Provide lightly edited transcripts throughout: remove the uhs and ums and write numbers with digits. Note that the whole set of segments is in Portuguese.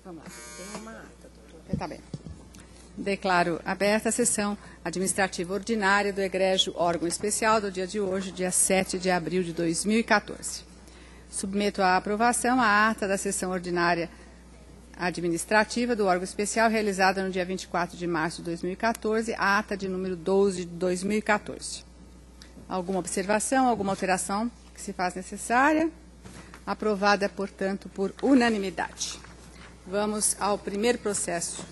Vamos lá. Tem uma ata, doutor. Está bem. Declaro aberta a sessão administrativa ordinária do egrégio órgão especial do dia de hoje, dia 7 de abril de 2014. Submeto à aprovação a ata da sessão ordinária administrativa do órgão especial realizada no dia 24 de março de 2014, a ata de número 12 de 2014. Alguma observação, alguma alteração que se faz necessária? Aprovada, portanto, por unanimidade. Vamos ao primeiro processo.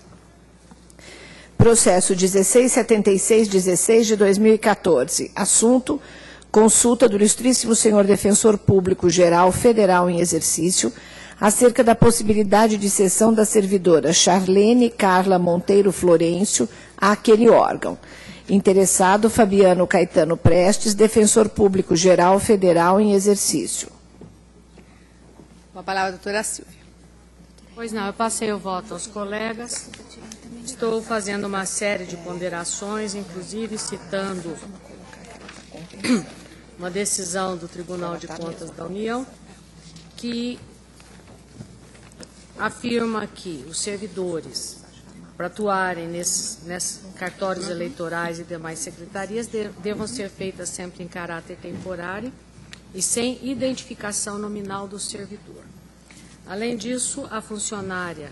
Processo 1676-16 de 2014. Assunto: consulta do Ilustríssimo Senhor Defensor Público Geral Federal em exercício acerca da possibilidade de cessão da servidora Charlene Carla Monteiro Florencio àquele órgão. Interessado: Fabiano Caetano Prestes, Defensor Público Geral Federal em exercício. Com a palavra a doutora Silvia. Pois não, eu passei o voto aos colegas. Estou fazendo uma série de ponderações, inclusive citando uma decisão do Tribunal de Contas da União, que afirma que os servidores, para atuarem nesses cartórios eleitorais e demais secretarias, devam ser feitas sempre em caráter temporário e sem identificação nominal do servidor. Além disso, a funcionária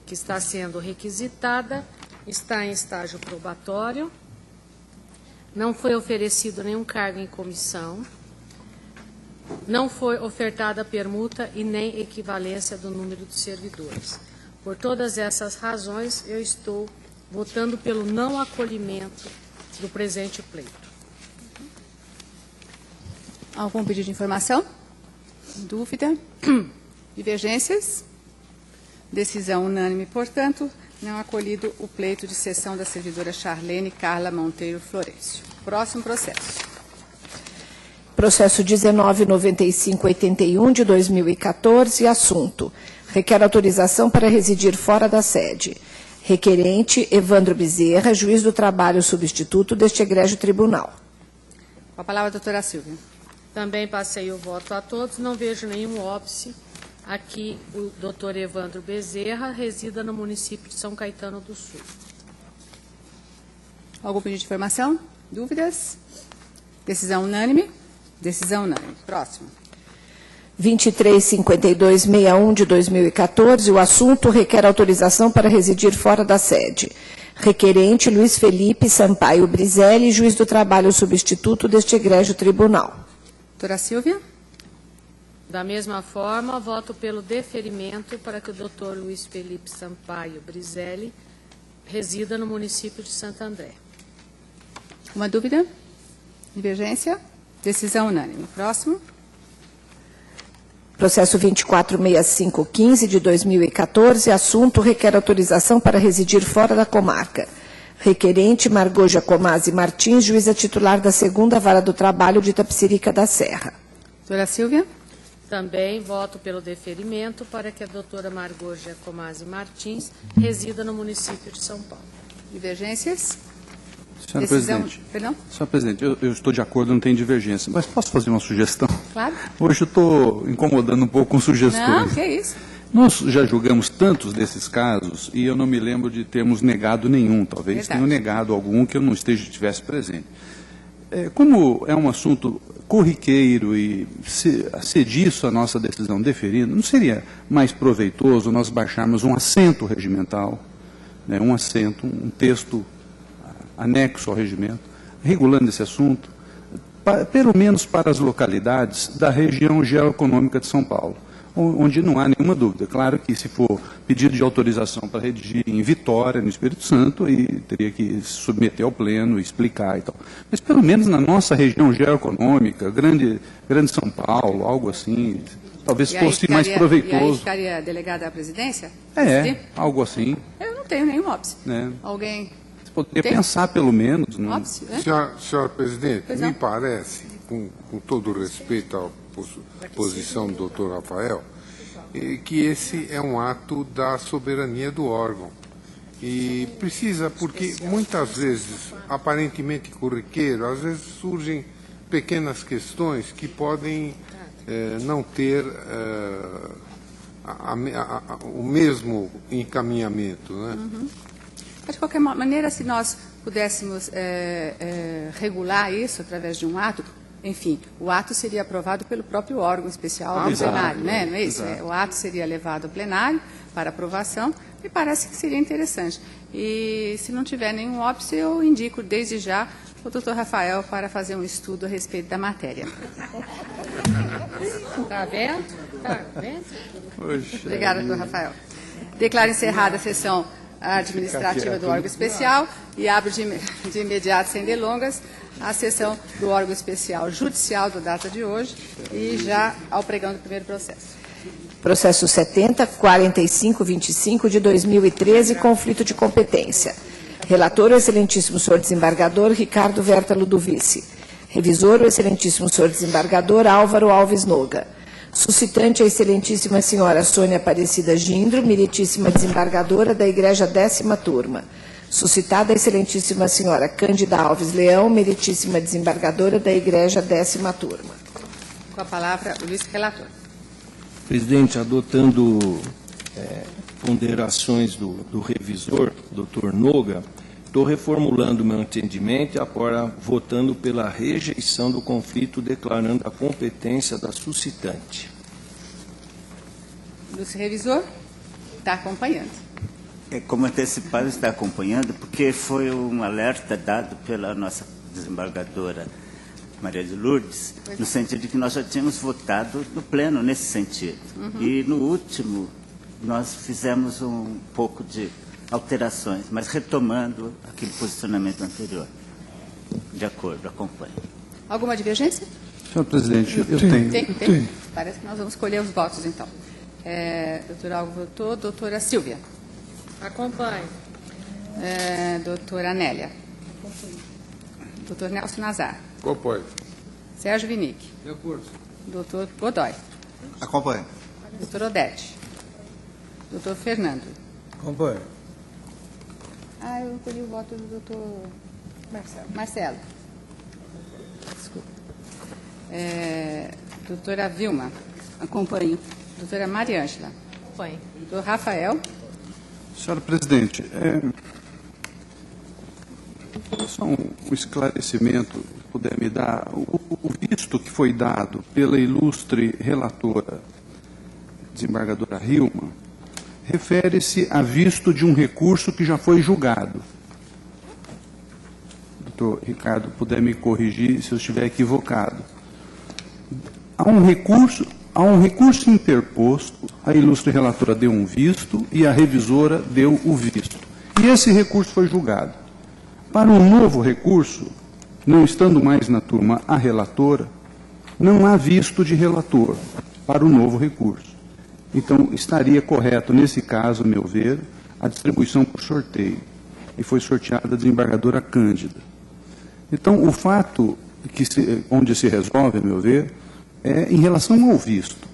que está sendo requisitada está em estágio probatório, não foi oferecido nenhum cargo em comissão, não foi ofertada permuta e nem equivalência do número de servidores. Por todas essas razões, eu estou votando pelo não acolhimento do presente pleito. Algum pedido de informação? Dúvida? Divergências? Decisão unânime, portanto, não acolhido o pleito de cessão da servidora Charlene Carla Monteiro Florencio. Próximo processo. Processo 199581 de 2014, assunto: requer autorização para residir fora da sede. Requerente: Evandro Bezerra, juiz do trabalho substituto deste egrégio tribunal. Com a palavra a doutora Silvia. Também passei o voto a todos, não vejo nenhum óbice. Aqui o doutor Evandro Bezerra resida no município de São Caetano do Sul. Algum pedido de informação? Dúvidas? Decisão unânime? Decisão unânime. Próximo. 235261 de 2014, o assunto: requer autorização para residir fora da sede. Requerente: Luiz Felipe Sampaio Brizelli, juiz do trabalho substituto deste egrégio tribunal. Doutora Silvia. Da mesma forma, voto pelo deferimento para que o doutor Luiz Felipe Sampaio Brizelli resida no município de Santo André. Uma dúvida? Divergência? Decisão unânime. Próximo. Processo 246515 de 2014, assunto: requer autorização para residir fora da comarca. Requerente: Margot Jacomazzi Martins, juíza titular da 2ª Vara do Trabalho de Itapecerica da Serra. Doutora Silvia. Também voto pelo deferimento para que a doutora Margot Jacomazzi Martins resida no município de São Paulo. Divergências? Senhora Decisão... Presidente, Perdão? Senhora Presidente, eu estou de acordo, não tem divergência, mas posso fazer uma sugestão? Claro. Hoje eu estou incomodando um pouco com sugestões. Não, que é isso. Nós já julgamos tantos desses casos e eu não me lembro de termos negado nenhum. Talvez Verdade. tenham negado algum que eu não estivesse presente. Como é um assunto corriqueiro e disso a nossa decisão deferindo, não seria mais proveitoso nós baixarmos um assento regimental, né, um assento, um texto anexo ao regimento, regulando esse assunto, pelo menos para as localidades da região geoeconômica de São Paulo, onde não há nenhuma dúvida. Claro que se for pedido de autorização para redigir em Vitória, no Espírito Santo, aí teria que submeter ao pleno, explicar e tal. Mas pelo menos na nossa região geoeconômica, grande São Paulo, algo assim, talvez fosse mais proveitoso. E aí ficaria delegada à presidência? Algo assim. Eu não tenho nenhum óbice. Né? Alguém Você poderia pensar pelo menos. Não? óbice? Né? Senhora Presidente, Pois me não. parece, com todo o respeito à posição do doutor Rafael, que esse é um ato da soberania do órgão. E precisa, porque muitas vezes, aparentemente corriqueiro, às vezes surgem pequenas questões que podem não ter o mesmo encaminhamento, né? Mas, de qualquer maneira, se nós pudéssemos regular isso através de um ato, enfim, o ato seria aprovado pelo próprio órgão especial do plenário, né? Não é isso? O ato seria levado ao plenário para aprovação e parece que seria interessante. E se não tiver nenhum óbice, eu indico desde já o doutor Rafael para fazer um estudo a respeito da matéria. Está vendo? Está vendo? Obrigada, doutor Rafael. Declaro encerrada a sessão administrativa do órgão especial e abro de imediato, sem delongas, a sessão do órgão especial judicial da data de hoje e já ao pregão do primeiro processo. Processo 70-4525 de 2013, conflito de competência. Relator, o excelentíssimo senhor desembargador Ricardo Verta Ludovici. Revisor, o excelentíssimo senhor desembargador Álvaro Alves Noga. Suscitante, a excelentíssima senhora Sônia Aparecida Gindro, meritíssima desembargadora da Igreja 10ª Turma. Suscitada, a excelentíssima senhora Cândida Alves Leão, meritíssima desembargadora da Igreja 10ª Turma. Com a palavra, o vice-relator. Presidente, adotando ponderações do revisor, doutor Noga, estou reformulando meu entendimento e agora votando pela rejeição do conflito, declarando a competência da suscitante. Lúcio Revisor, está acompanhando. Como antecipado, está acompanhando, porque foi um alerta dado pela nossa desembargadora Maria de Lourdes, no sentido de que nós já tínhamos votado no pleno nesse sentido. E no último, nós fizemos um pouco de alterações, mas retomando aquele posicionamento anterior. De acordo, acompanho. Alguma divergência? Senhor presidente, eu tenho. Tem? Parece que nós vamos escolher os votos, então. Doutor Algo votou. Doutora Silvia. Acompanho. Doutora Anélia. Doutor Nelson Nazar. Acompanho. Sérgio Vinick. De acordo. Doutor Godoy. Acompanho. Doutor Odete. Doutor Fernando. Acompanho. Eu escolhi o voto do doutor Marcelo. Desculpa. Doutora Vilma. Acompanho. Doutora Mariângela. Acompanho. Doutor Rafael. Senhora presidente, só um esclarecimento, se puder me dar. O visto que foi dado pela ilustre relatora, desembargadora Hilma, refere-se a visto de um recurso que já foi julgado. Doutor Ricardo, puder me corrigir se eu estiver equivocado. Há um recurso interposto, a ilustre relatora deu um visto e a revisora deu o visto. E esse recurso foi julgado. Para um novo recurso, não estando mais na turma a relatora, não há visto de relator para o novo recurso. Então, estaria correto, nesse caso, a meu ver, a distribuição por sorteio. E foi sorteada a desembargadora Cândida. Então, o fato onde se resolve, a meu ver, é em relação ao visto.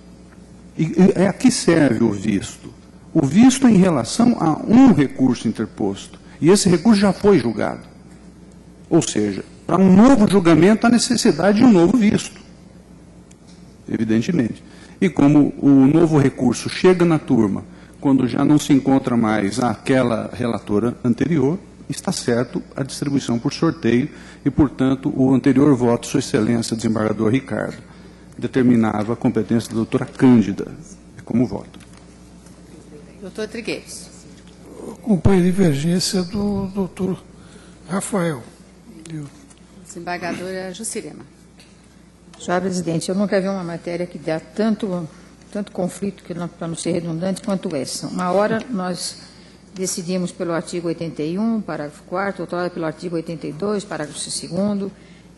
E a que serve o visto? O visto é em relação a um recurso interposto. E esse recurso já foi julgado. Ou seja, para um novo julgamento, há necessidade de um novo visto. Evidentemente. E como o novo recurso chega na turma, quando já não se encontra mais aquela relatora anterior, está certo a distribuição por sorteio e, portanto, o anterior voto, Sua Excelência, desembargador Ricardo, determinava a competência da doutora Cândida como voto. Doutor Trigueiros. Acompanho a divergência do doutor Rafael. Desembargadora Juscelema. Senhora presidente, eu nunca vi uma matéria que dá tanto conflito, para não ser redundante, quanto essa. Uma hora nós decidimos pelo artigo 81, parágrafo 4º, outra hora pelo artigo 82, parágrafo 2º,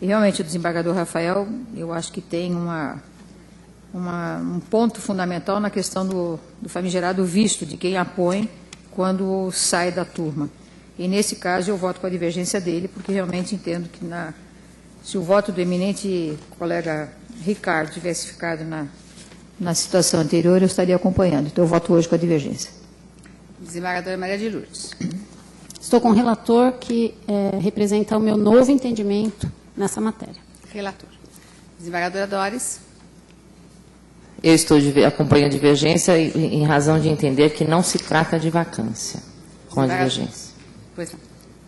e realmente o desembargador Rafael, eu acho que tem um ponto fundamental na questão do famigerado visto de quem apõe quando sai da turma. E nesse caso eu voto com a divergência dele, porque realmente entendo que se o voto do eminente colega Ricardo tivesse ficado na situação anterior, eu estaria acompanhando. Então eu voto hoje com a divergência. Desembargadora Maria de Lourdes. Estou com o relator que representa o meu novo entendimento nessa matéria. Relator. Desembargadora Dores. Eu acompanho a divergência em razão de entender que não se trata de vacância com a divergência. Pois não.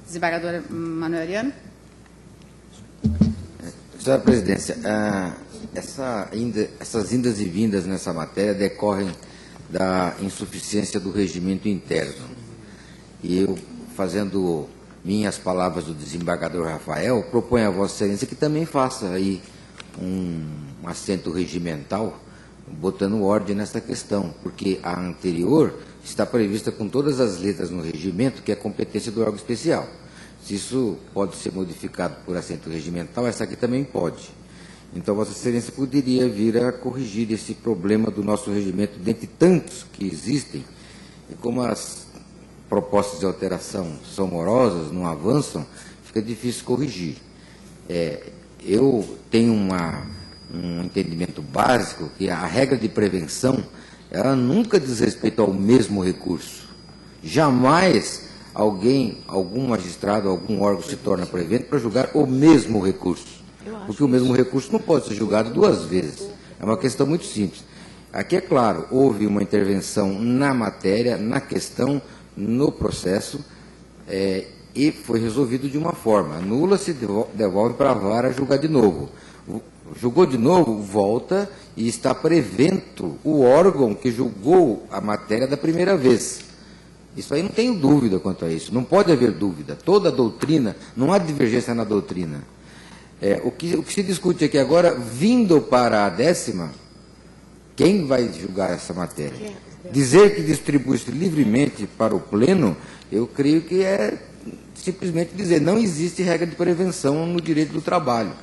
Desembargadora Manuel Ariano. Senhora Presidência, essas indas e vindas nessa matéria decorrem da insuficiência do regimento interno. E eu, fazendo minhas palavras do desembargador Rafael, proponho a Vossa Excelência que também faça aí um assento regimental, botando ordem nessa questão, porque a anterior está prevista com todas as letras no regimento, que é competência do órgão especial. Se isso pode ser modificado por assento regimental, essa aqui também pode. Então, Vossa Excelência poderia vir a corrigir esse problema do nosso regimento, dentre tantos que existem, e como as propostas de alteração são morosas, não avançam, fica difícil corrigir. Eu tenho um entendimento básico que a regra de prevenção, ela nunca diz respeito ao mesmo recurso. Jamais algum magistrado, algum órgão se torna prevento para julgar o mesmo recurso. Porque o mesmo recurso não pode ser julgado duas vezes. É uma questão muito simples. Aqui, é claro, houve uma intervenção na matéria, na questão, no processo, e foi resolvido de uma forma. Anula, se devolve para a vara julgar de novo. Julgou de novo, volta e está prevento o órgão que julgou a matéria da primeira vez. Isso aí não tenho dúvida quanto a isso. Não pode haver dúvida. Toda a doutrina, não há divergência na doutrina. O que se discute aqui agora, vindo para a 10ª, quem vai julgar essa matéria? Dizer que distribui-se livremente para o pleno, eu creio que é simplesmente dizer, não existe regra de prevenção no direito do trabalho.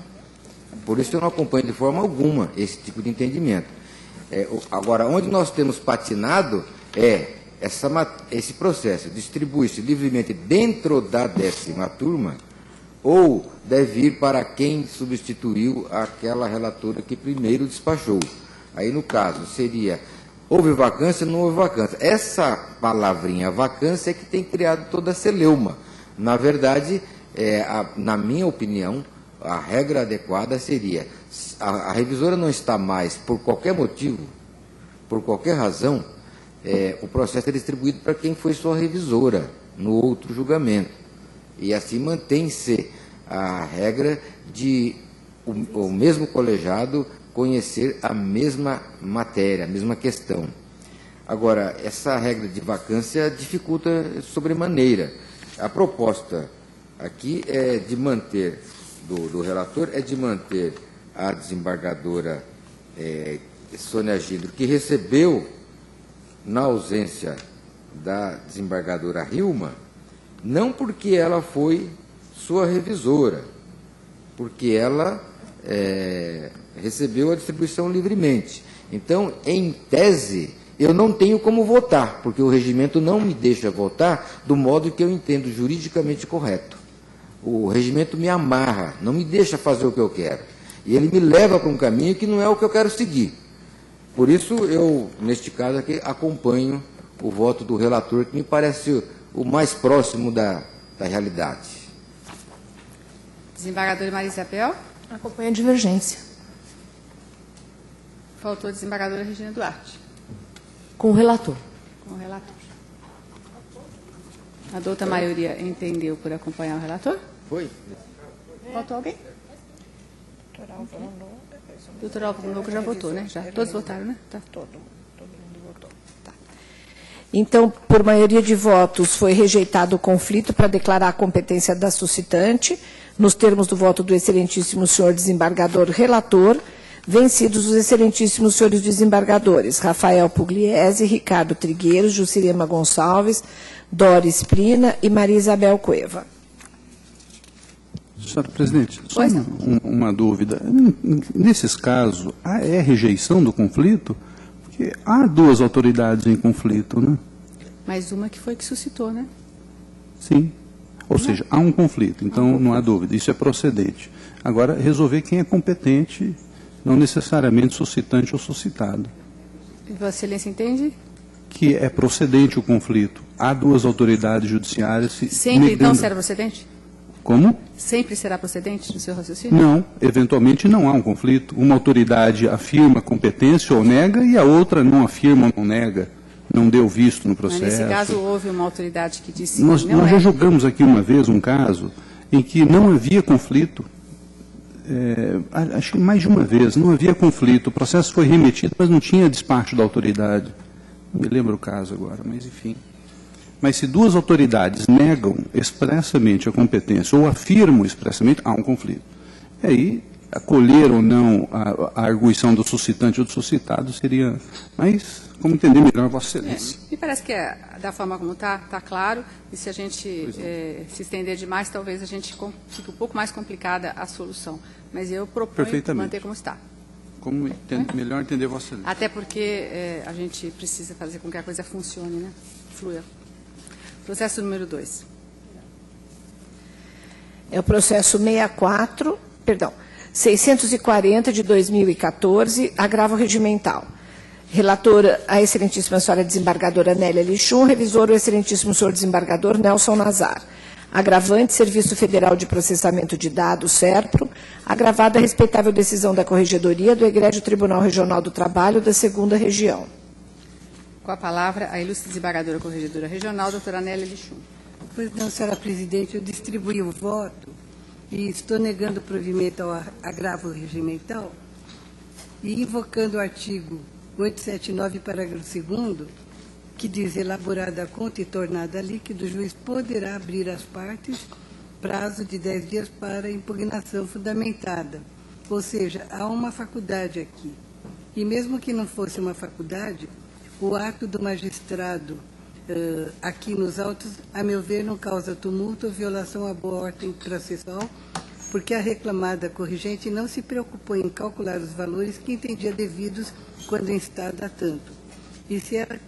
Por isso eu não acompanho de forma alguma esse tipo de entendimento. Agora, onde nós temos patinado esse processo, distribui-se livremente dentro da 10ª turma, ou deve ir para quem substituiu aquela relatora que primeiro despachou. Aí, no caso, seria, houve vacância, não houve vacância. Essa palavrinha vacância é que tem criado toda a celeuma. Na verdade, na minha opinião, a regra adequada seria, a revisora não está mais, por qualquer motivo, por qualquer razão, o processo é distribuído para quem foi sua revisora, no outro julgamento. E assim mantém-se a regra de o mesmo colegiado conhecer a mesma matéria, a mesma questão. Agora, essa regra de vacância dificulta sobremaneira. A proposta aqui é de manter, do relator, é de manter a desembargadora Sônia Gindro, que recebeu, na ausência da desembargadora Hilma, não porque ela foi sua revisora, porque ela recebeu a distribuição livremente. Então, em tese, eu não tenho como votar, porque o regimento não me deixa votar do modo que eu entendo juridicamente correto. O regimento me amarra, não me deixa fazer o que eu quero. E ele me leva para um caminho que não é o que eu quero seguir. Por isso, eu, neste caso aqui, acompanho o voto do relator, que me parece o mais próximo da realidade. Desembargadora Maria Isabel. Acompanho a divergência. Faltou a desembargadora Regina Duarte. Com o relator. Com o relator. A douta maioria entendeu por acompanhar o relator? Foi. Faltou alguém? Doutor Álvaro Novo já votou, né? Já. Todos votaram, né? Tá. Todo mundo votou. Tá. Então, por maioria de votos, foi rejeitado o conflito para declarar a competência da suscitante, nos termos do voto do excelentíssimo senhor desembargador relator, vencidos os excelentíssimos senhores desembargadores Rafael Pugliese, Ricardo Trigueiros, Juscelema Gonçalves, Doris Prina e Maria Isabel Cueva. Senhora Presidente, só uma dúvida. Nesses casos, é rejeição do conflito? Porque há duas autoridades em conflito, né? Mais uma que foi que suscitou, né? Sim. Ou seja, há um conflito, então não há dúvida, isso é procedente. Agora, resolver quem é competente, não necessariamente suscitante ou suscitado. E Vossa Excelência entende? Que é procedente o conflito. Há duas autoridades judiciárias... Sempre, então, será procedente? Como? Sempre será procedente no seu raciocínio? Não, eventualmente não há um conflito. Uma autoridade afirma competência ou nega e a outra não afirma ou não nega, não deu visto no processo. Mas nesse caso houve uma autoridade que disse Nós que não já julgamos aqui uma vez um caso em que não havia conflito, acho que mais de uma vez, não havia conflito, o processo foi remetido, mas não tinha despacho da autoridade. Não me lembro o caso agora, mas enfim. Mas se duas autoridades negam expressamente a competência ou afirmam expressamente, há um conflito. E aí, acolher ou não a arguição do suscitante ou do suscitado seria... Mas, como entender melhor, Vossa Excelência. Me parece que da forma como está claro, e se a gente se estender demais, talvez a gente fique um pouco mais complicada a solução. Mas eu proponho manter como está. Como melhor entender Vossa Excelência. Até porque a gente precisa fazer com que a coisa funcione, né? Flua. Processo número 2. É o processo 640 de 2014, agravo regimental. Relatora, a excelentíssima senhora desembargadora Nélia Lichum, revisor, o excelentíssimo senhor desembargador Nelson Nazar. Agravante, Serviço Federal de Processamento de Dados, SERPRO, agravada a respeitável decisão da Corregedoria do Egrégio Tribunal Regional do Trabalho da 2ª Região. Com a palavra, a ilustre desembargadora Corregedora Regional, doutora Nélia Lichum. Pois não, senhora presidente, eu distribuí o voto e estou negando o provimento ao agravo regimental e invocando o artigo 879, parágrafo 2º, que diz, elaborada a conta e tornada líquida, o juiz poderá abrir às partes prazo de 10 dias para impugnação fundamentada. Ou seja, há uma faculdade aqui. E mesmo que não fosse uma faculdade, o ato do magistrado aqui nos autos, a meu ver, não causa tumulto ou violação à boa ordem processual, porque a reclamada corrigente não se preocupou em calcular os valores que entendia devidos quando instada a tanto. E se ela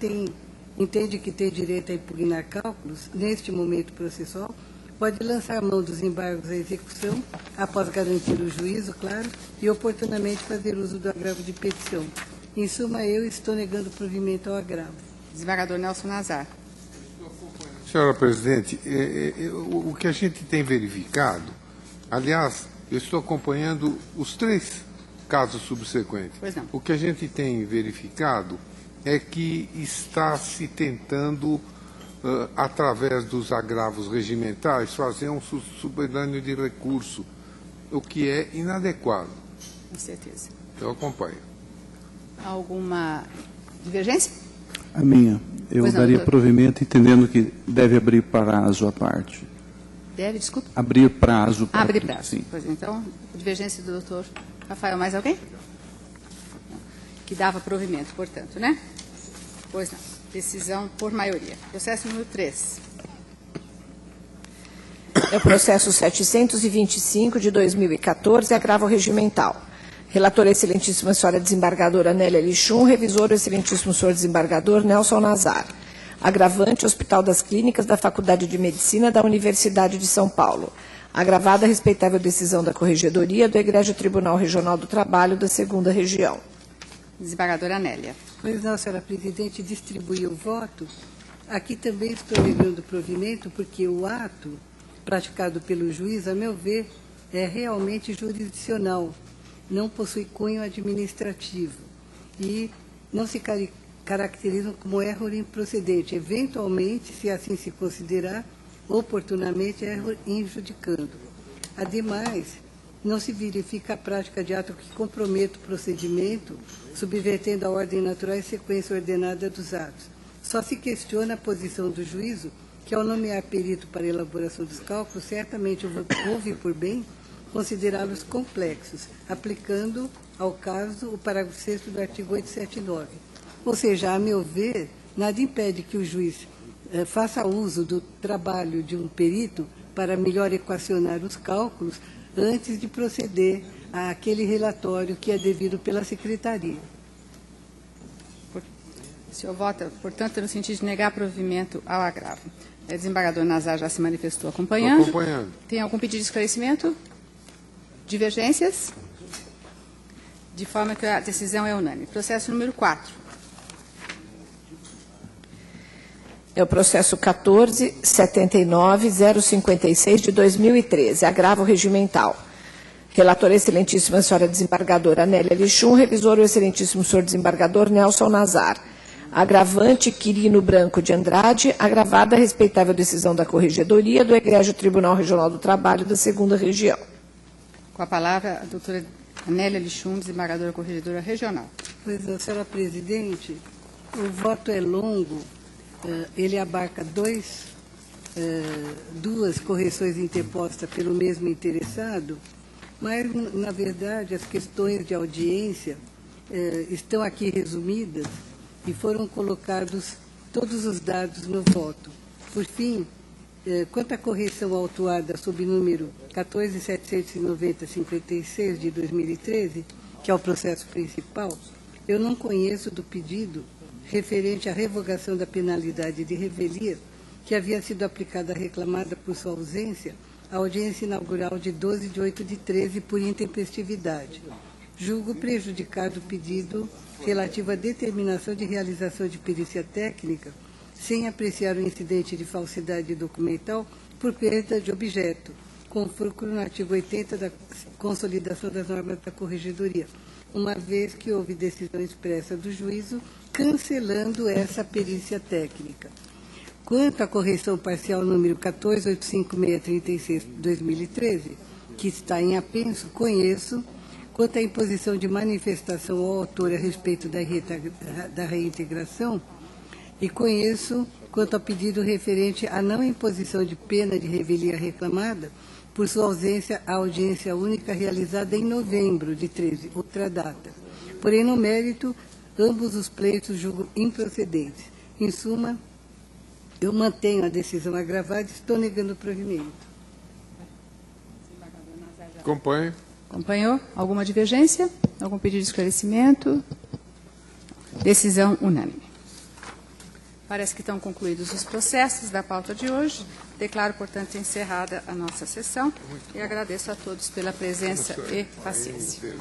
entende que tem direito a impugnar cálculos, neste momento processual, pode lançar mão dos embargos à execução, após garantir o juízo, claro, e oportunamente fazer uso do agravo de petição. Em suma, eu estou negando o provimento ao agravo. Desembargador Nelson Nazar. Senhora presidente, o que a gente tem verificado, aliás, eu estou acompanhando os 3 casos subsequentes. Pois não. O que a gente tem verificado é que está se tentando, através dos agravos regimentais, fazer um subterrâneo de recurso, o que é inadequado. Com certeza. Eu acompanho. Alguma divergência? A minha. Eu daria provimento entendendo que deve abrir prazo à parte. Deve, desculpa? Abrir prazo. Abrir prazo. Sim. Pois então, divergência do doutor Rafael. Mais alguém? Que dava provimento, portanto, né? Pois não. Decisão por maioria. Processo número 3. É o processo 725 de 2014, agravo regimental. Relatora, excelentíssima senhora desembargadora Nélia Lichum, revisor, o excelentíssimo senhor desembargador Nelson Nazar. Agravante, Hospital das Clínicas da Faculdade de Medicina da Universidade de São Paulo. Agravada a respeitável decisão da Corregedoria do Egrégio Tribunal Regional do Trabalho da 2ª Região. Desembargadora Nélia. Pois não, senhora presidente, distribuiu o voto. Aqui também estou negando o provimento, porque o ato praticado pelo juiz, a meu ver, é realmente jurisdicional. Não possui cunho administrativo e não se caracterizam como erro improcedente. Eventualmente, se assim se considerar, oportunamente erro injudicando. Ademais, não se verifica a prática de ato que comprometa o procedimento, subvertendo a ordem natural e sequência ordenada dos atos. Só se questiona a posição do juízo, que ao nomear perito para a elaboração dos cálculos, certamente houve por bem considerá-los complexos, aplicando ao caso o parágrafo 6º do artigo 879. Ou seja, a meu ver, nada impede que o juiz faça uso do trabalho de um perito para melhor equacionar os cálculos antes de proceder àquele relatório que é devido pela Secretaria. O senhor vota, portanto, no sentido de negar provimento ao agravo. O desembargador Nazar já se manifestou acompanhando. Estou acompanhando. Tem algum pedido de esclarecimento? Divergências? De forma que a decisão é unânime. Processo número 4. É o processo 14.79.056 de 2013, agravo regimental. Relatora excelentíssima senhora desembargadora Nélia Lichum, revisor o excelentíssimo senhor desembargador Nelson Nazar. Agravante Quirino Branco de Andrade, agravada a respeitável decisão da Corregedoria do Egrégio Tribunal Regional do Trabalho da 2ª Região. Com a palavra, a doutora Nélia Lichum, desembargadora Corregedora Regional. Pois, senhora presidente, o voto é longo, ele abarca duas correções interpostas pelo mesmo interessado, mas, na verdade, as questões de audiência estão aqui resumidas e foram colocados todos os dados no voto. Por fim, quanto à correção autuada sob número 14.790.56 de 2013, que é o processo principal, eu não conheço do pedido referente à revogação da penalidade de revelia que havia sido aplicada à reclamada por sua ausência à audiência inaugural de 12 de 8 de 13 por intempestividade. Julgo prejudicado o pedido relativo à determinação de realização de perícia técnica sem apreciar o incidente de falsidade documental por perda de objeto, com fulcro no artigo 80 da Consolidação das Normas da Corregedoria, uma vez que houve decisão expressa do juízo cancelando essa perícia técnica. Quanto à correção parcial número 14.856/2013, que está em apenso, conheço. Quanto à imposição de manifestação ao autor a respeito da reintegração, e conheço quanto ao pedido referente à não imposição de pena de revelia reclamada por sua ausência à audiência única realizada em novembro de 13, outra data. Porém, no mérito, ambos os pleitos julgo improcedentes. Em suma, eu mantenho a decisão agravada e estou negando o provimento. Acompanho. Acompanhou? Alguma divergência? Algum pedido de esclarecimento? Decisão unânime. Parece que estão concluídos os processos da pauta de hoje. Declaro, portanto, encerrada a nossa sessão e agradeço a todos pela presença e paciência.